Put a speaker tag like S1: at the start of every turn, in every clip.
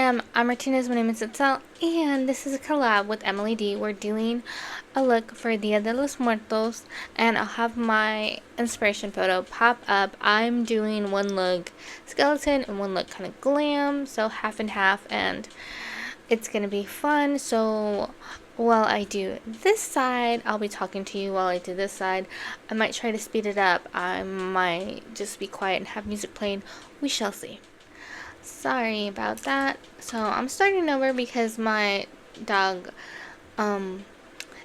S1: I'm Martinez, my name is Itzel, and this is a collab with Emily D. We're doing a look for Dia de Los Muertos, and I'll have my inspiration photo pop up. I'm doing one look skeleton and one look kind of glam, so half and half, and it's gonna be fun. So while I do this side, I'll be talking to you while I do this side. I might try to speed it up, I might just be quiet and have music playing. We shall see. Sorry about that. So I'm starting over because my dog,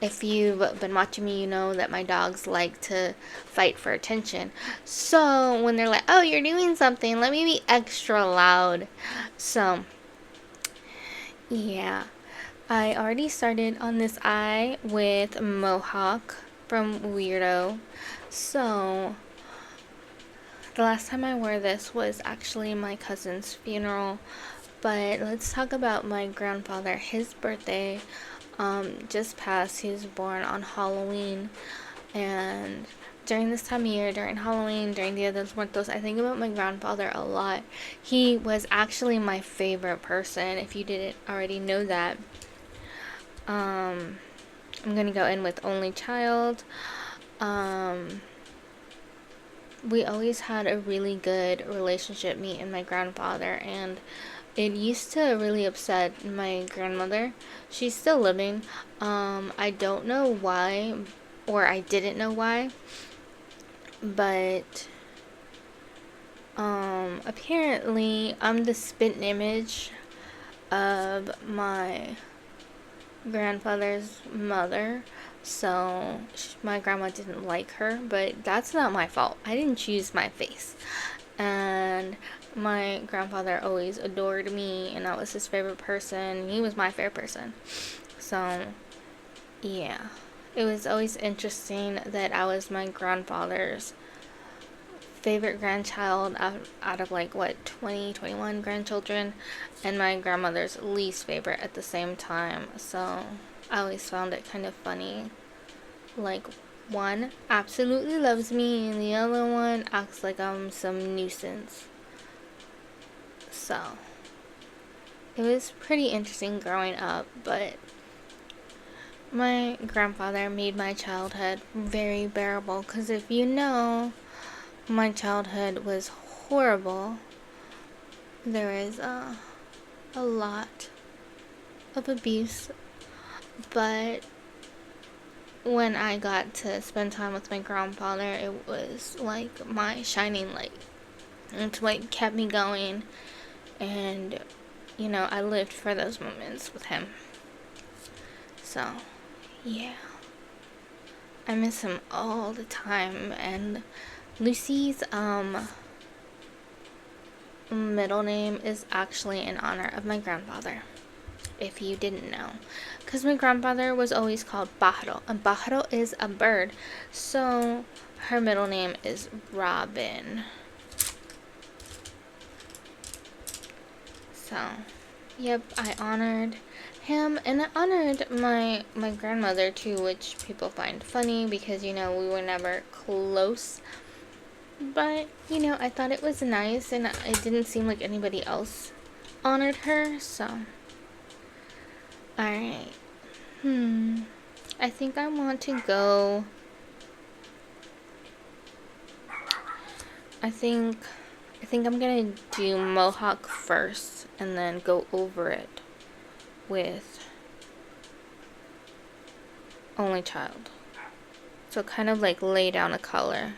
S1: if you've been watching me, you know that my dogs like to fight for attention. So when they're like, oh, you're doing something, let me be extra loud. So yeah, I already started on this eye with Mohawk from Weirdo. So the last time I wore this was actually my cousin's funeral. But let's talk about my grandfather. His birthday just passed. He was born on Halloween. And during this time of year, during Halloween, during Dia de los Muertos, I think about my grandfather a lot. He was actually my favorite person, if you didn't already know that. I'm going to go in with only child. We always had a really good relationship, me and my grandfather, and it used to really upset my grandmother. She's still living. I don't know why, or I didn't know why, but apparently I'm the spit image of my grandfather's mother. So my grandma didn't like her, but that's not my fault. I didn't choose my face. And my grandfather always adored me, and I was his favorite person. He was my favorite person. So yeah, it was always interesting that I was my grandfather's favorite grandchild out of like 21 grandchildren, and my grandmother's least favorite at the same time. So I always found it kind of funny. Like, one absolutely loves me and the other one acts like I'm some nuisance. So it was pretty interesting growing up, but my grandfather made my childhood very bearable, because if you know, my childhood was horrible. There is a lot of abuse, but when I got to spend time with my grandfather, it was like my shining light. It's what kept me going, and I lived for those moments with him. So yeah, I miss him all the time. And Lucy's middle name is actually in honor of my grandfather, if you didn't know, because my grandfather was always called Pájaro, and Pájaro is a bird, so her middle name is Robin. So yep, I honored him, and I honored my grandmother too, which people find funny because we were never close. But I thought it was nice, and it didn't seem like anybody else honored her. So alright. I think I want to go. I think I'm gonna do Mohawk first and then go over it with only child. So kind of like lay down a color.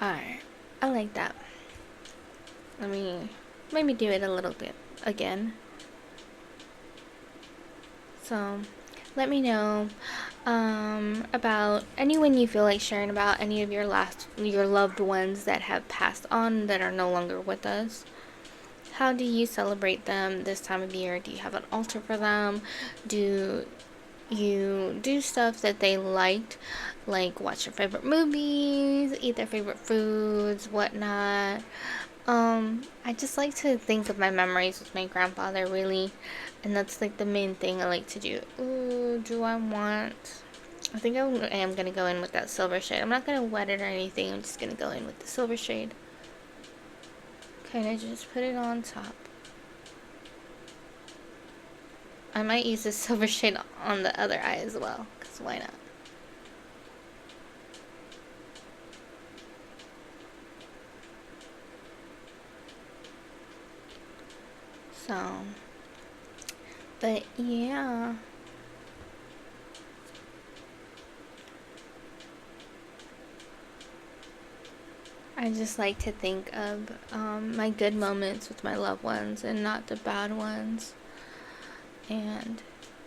S1: Alright, I like that. Let me maybe do it a little bit again. So let me know about anyone you feel like sharing about, any of your loved ones that have passed on, that are no longer with us. How do you celebrate them this time of year? Do you have an altar for them? Do you do stuff that they liked, like watch their favorite movies, eat their favorite foods, whatnot? I just like to think of my memories with my grandfather, really, And that's like the main thing I like to do. Ooh, do I want... I think I am going to go in with that silver shade. I'm not going to wet it or anything. I'm just going to go in with the silver shade. Kind of just put it on top. I might use this silver shade on the other eye as well, because why not? So, but yeah. I just like to think of my good moments with my loved ones and not the bad ones. And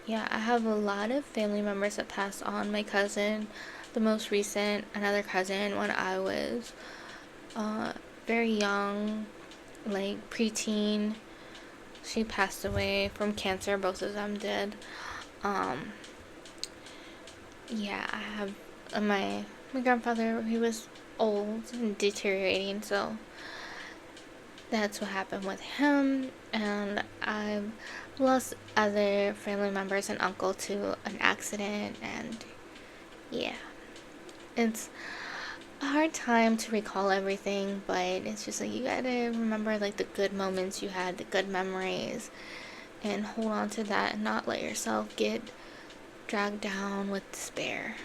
S1: yeah, I have a lot of family members that passed on. My cousin, the most recent, another cousin when I was very young, like preteen. She passed away from cancer. Both of them did. Yeah, I have my grandfather. He was old and deteriorating, so that's what happened with him. And I've lost other family members and uncle to an accident, and yeah, it's a hard time to recall everything, but it's just like you gotta remember like the good moments you had, the good memories, and hold on to that and not let yourself get dragged down with despair.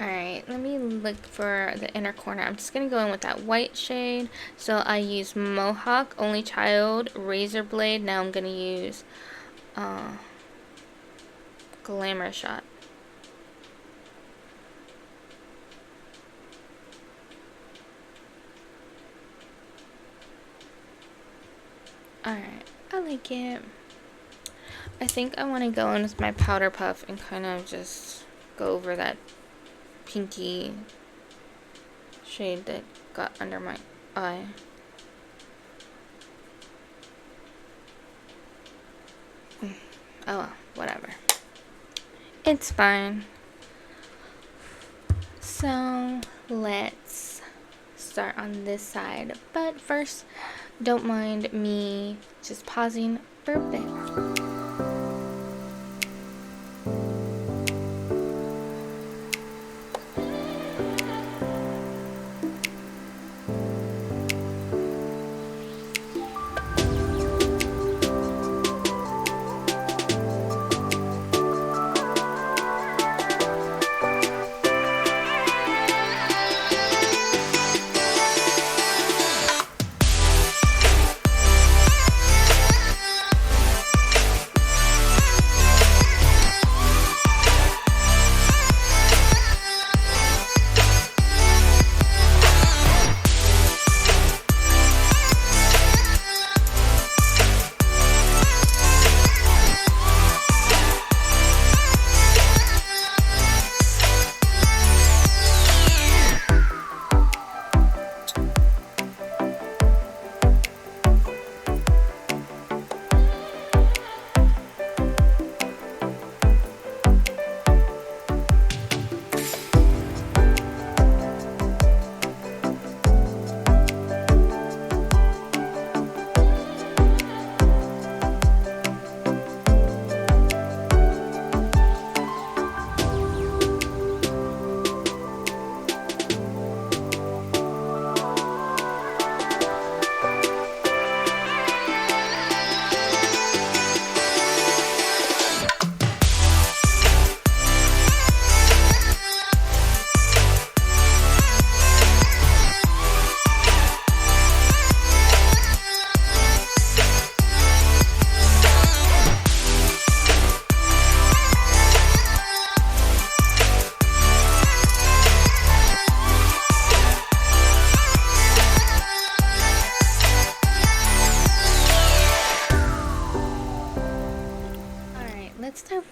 S1: Alright, let me look for the inner corner. I'm just going to go in with that white shade. So I use Mohawk, Only Child, Razor Blade. Now I'm going to use Glamour Shot. Alright, I like it. I think I want to go in with my Powder Puff and kind of just go over that pinky shade that got under my eye. Oh well, whatever. It's fine. So let's start on this side. But first, don't mind me just pausing for a bit.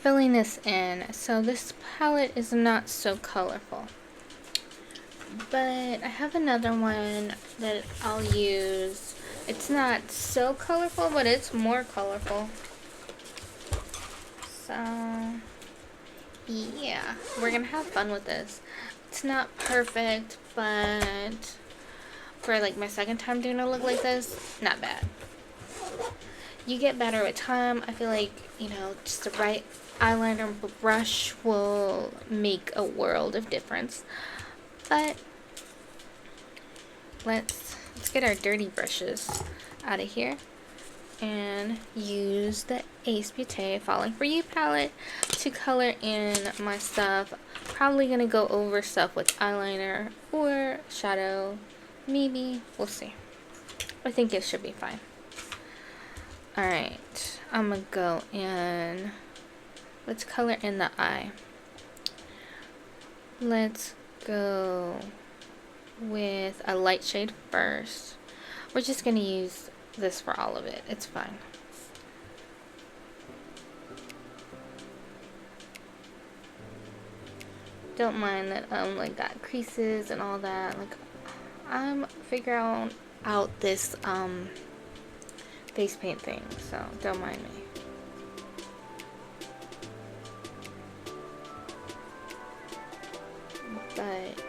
S1: Filling this in. So this palette is not so colorful, but I have another one that I'll use. It's not so colorful, but it's more colorful. So yeah, we're gonna have fun with this. It's not perfect, but for like my second time doing a look like this, not bad. you get better with time. I feel like, you know, just the right eyeliner brush will make a world of difference. But let's get our dirty brushes out of here and use the Ace Beauté Falling For You palette to color in my stuff. Probably gonna go over stuff with eyeliner or shadow, maybe, we'll see. I think it should be fine. Alright, I'm gonna go and let's color in the eye. Let's go with a light shade first. We're just gonna use this for all of it. It's fine. Don't mind that like got creases and all that. Like I'm figuring out this face paint thing, so don't mind me. But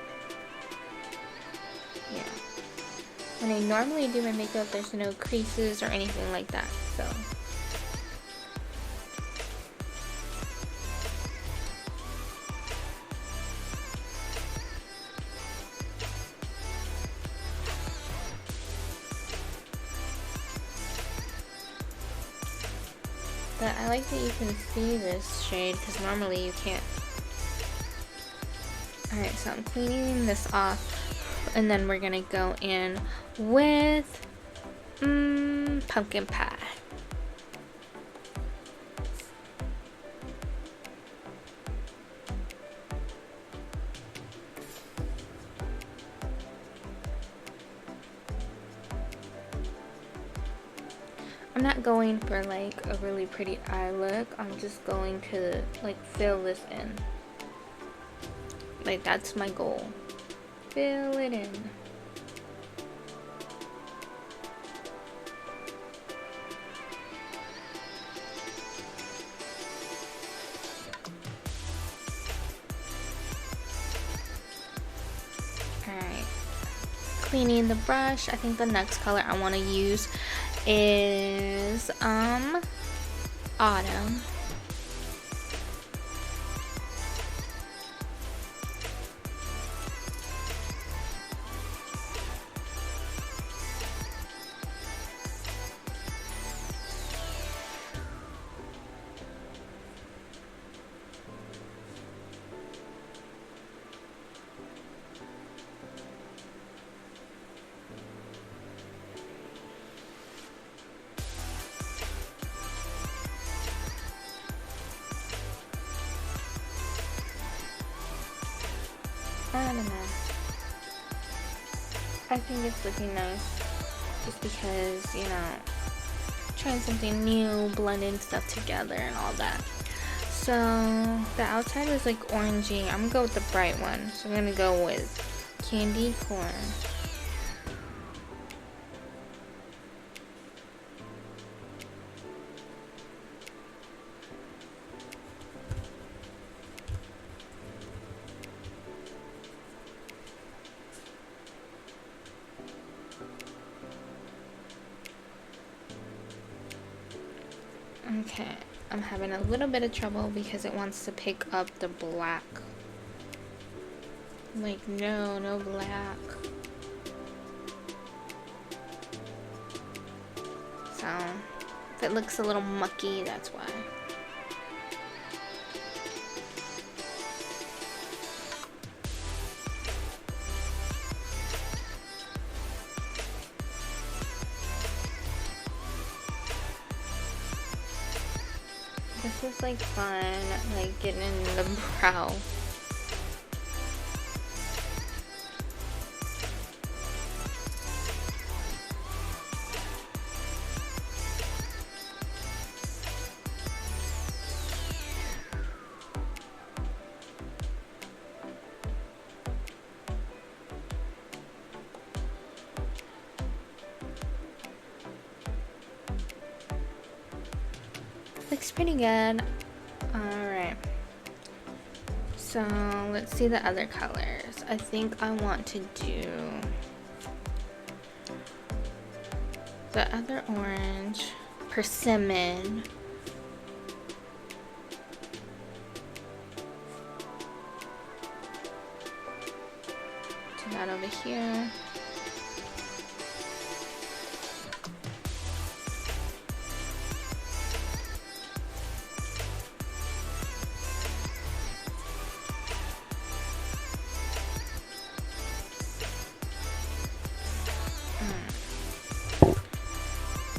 S1: yeah, when I normally do my makeup, there's no creases or anything like that, so. But I like that you can see this shade because normally you can't. Alright, so I'm cleaning this off and then we're gonna go in with pumpkin pie. I'm not going for like a really pretty eye look. I'm just going to like fill this in. Like that's my goal. Fill it in. Alright. Cleaning the brush. I think the next color I want to use is Autumn. I don't know. I think it's looking nice just because, you know, trying something new, blending stuff together and all that. So the outside was like orangey. I'm gonna go with the bright one. So I'm gonna go with candy corn. Okay, I'm having a little bit of trouble because it wants to pick up the black. Like, no black. So, if it looks a little mucky, that's why. This is like fun, like getting in the brow. Looks pretty good. Alright. So let's see the other colors. I think I want to do the other orange. persimmon. Do that over here.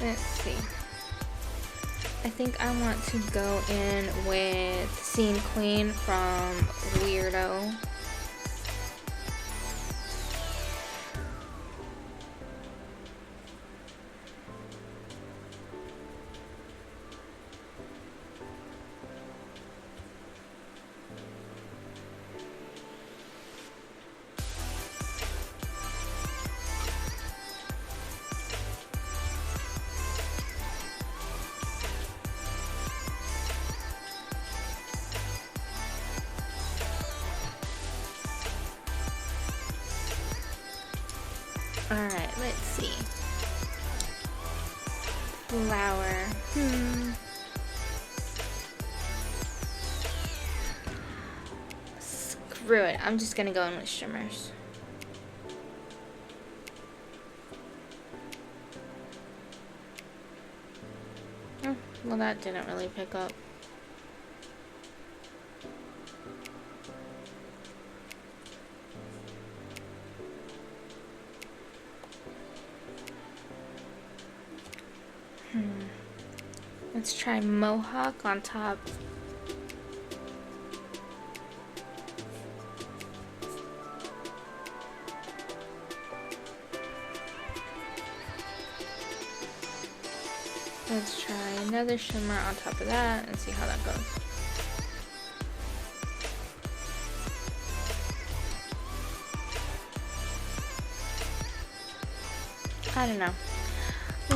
S1: Let's see. I think I want to go in with Scene Queen from Weirdo. Alright, let's see. Flower. Screw it. I'm just gonna go in with shimmers. Oh, well, that didn't really pick up. Let's try Mohawk on top. Let's try another shimmer on top of that and see how that goes. I don't know.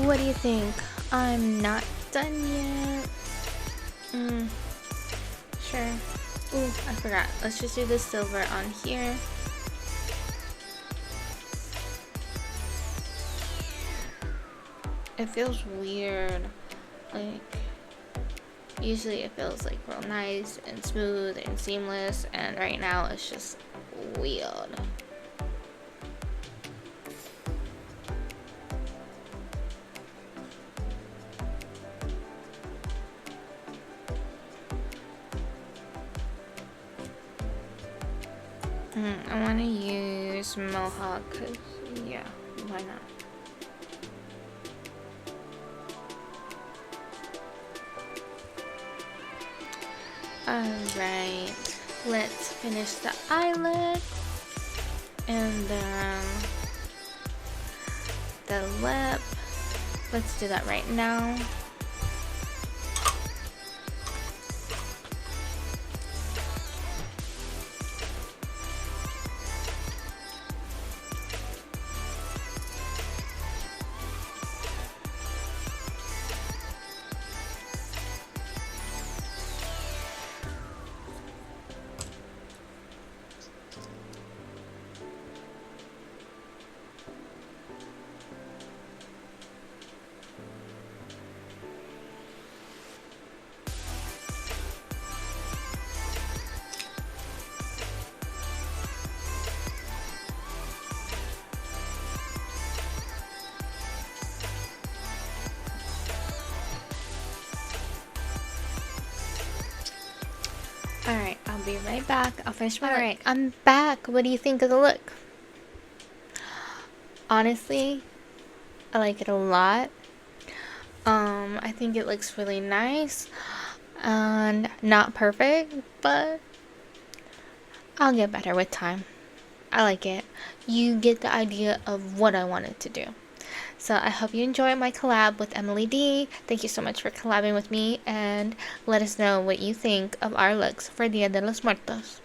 S1: What do you think? I'm not done yet. Sure. Ooh, I forgot. Let's just do the silver on here. It feels weird. Like, usually it feels like real nice and smooth and seamless, and right now it's just weird. I want to use Mohawk because, yeah, why not? Alright, let's finish the eyelid and then the lip. Let's do that right now. Alright, I'll be right back. I'll finish my Alright, I'm back. What do you think of the look? Honestly, I like it a lot. I think it looks really nice and not perfect, but I'll get better with time. I like it. You get the idea of what I wanted to do. So I hope you enjoyed my collab with Emily D. Thank you so much for collabing with me, and let us know what you think of our looks for Dia de los Muertos.